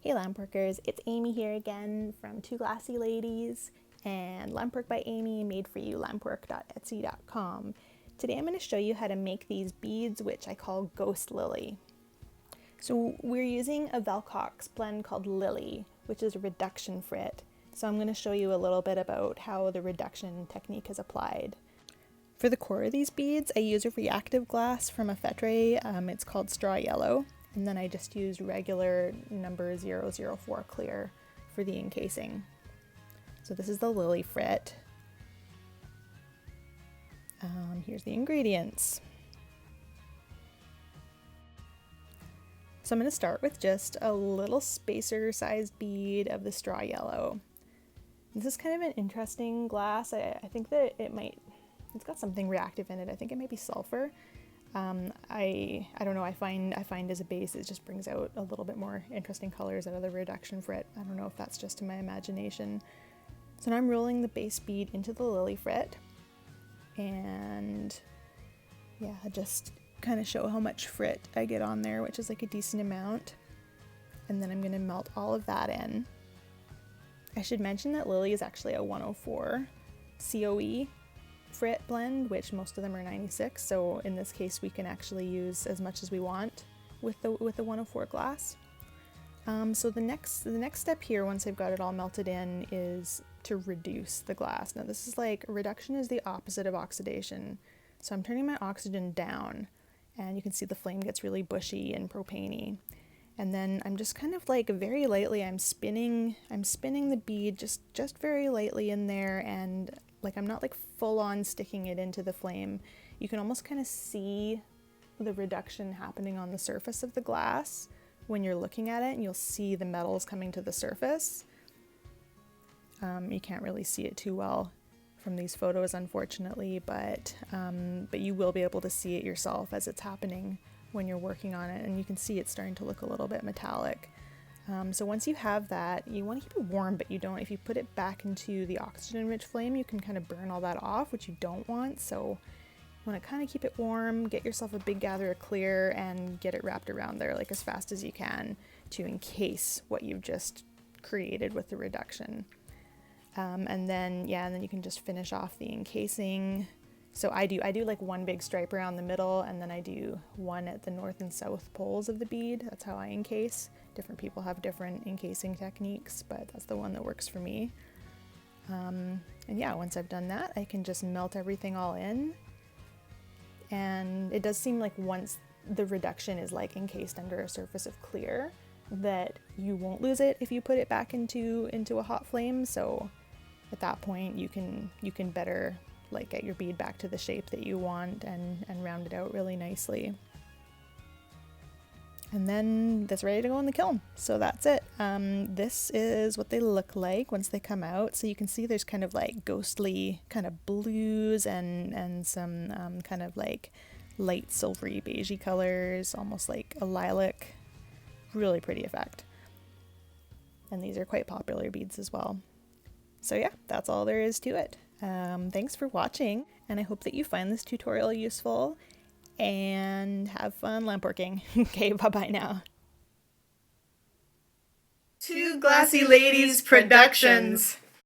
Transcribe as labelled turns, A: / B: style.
A: Hey Lampworkers, it's Amy here again from Two Glassy Ladies and Lampwork by Amy, made for you, lampwork.etsy.com. Today I'm going to show you how to make these beads, which I call Ghost Lily. So we're using a Val Cox blend called Lillie, which is a reduction frit. So I'm going to show you a little bit about how the reduction technique is applied. For the core of these beads, I use a reactive glass from EFFETRE. It's called Straw Yellow. And then I just used regular number 004 clear for the encasing. So this is the Lillie frit. Here's the ingredients. So I'm going to start with just a little spacer sized bead of the Straw Yellow. This is kind of an interesting glass. I think that it's got something reactive in it. I think it might be sulfur. I don't know, I find as a base it just brings out a little bit more interesting colors out of the reduction frit. I don't know if that's just in my imagination. So now I'm rolling the base bead into the Lillie frit, and yeah, just kind of show how much frit I get on there, which is like a decent amount. And then I'm going to melt all of that in. I should mention that Lillie is actually a 104 COE frit blend, which most of them are 96, so in this case we can actually use as much as we want with the 104 glass. So the next step here, once I've got it all melted in, is to reduce the glass. Now this is like, reduction is the opposite of oxidation, so I'm turning my oxygen down, and you can see the flame gets really bushy and propane-y. And then I'm just kind of like very lightly, I'm spinning the bead just very lightly in there, and like I'm not like full on sticking it into the flame. You can almost kind of see the reduction happening on the surface of the glass when you're looking at it, and you'll see the metals coming to the surface. You can't really see it too well from these photos, unfortunately, but you will be able to see it yourself as it's happening when you're working on it, and you can see it's starting to look a little bit metallic. So once you have that, you want to keep it warm, but you don't, if you put it back into the oxygen-rich flame, you can kind of burn all that off, which you don't want. So you want to kind of keep it warm, get yourself a big gather of clear, and get it wrapped around there like as fast as you can to encase what you've just created with the reduction. And then you can just finish off the encasing. So I do like one big stripe around the middle, and then I do one at the north and south poles of the bead. That's how I encase. Different people have different encasing techniques, but that's the one that works for me. And yeah, once I've done that, I can just melt everything all in. And it does seem like once the reduction is like encased under a surface of clear, that you won't lose it if you put it back into a hot flame. So at that point, you can better like get your bead back to the shape that you want and round it out really nicely. And then that's ready to go in the kiln. So that's it. This is what they look like once they come out. So you can see there's kind of like ghostly kind of blues and some kind of like light silvery beigey colors, almost like a lilac. Really pretty effect. And these are quite popular beads as well. So yeah, that's all there is to it. Thanks for watching, and I hope that you find this tutorial useful and have fun lampworking. Okay, bye-bye now.
B: Two Glassy Ladies Productions.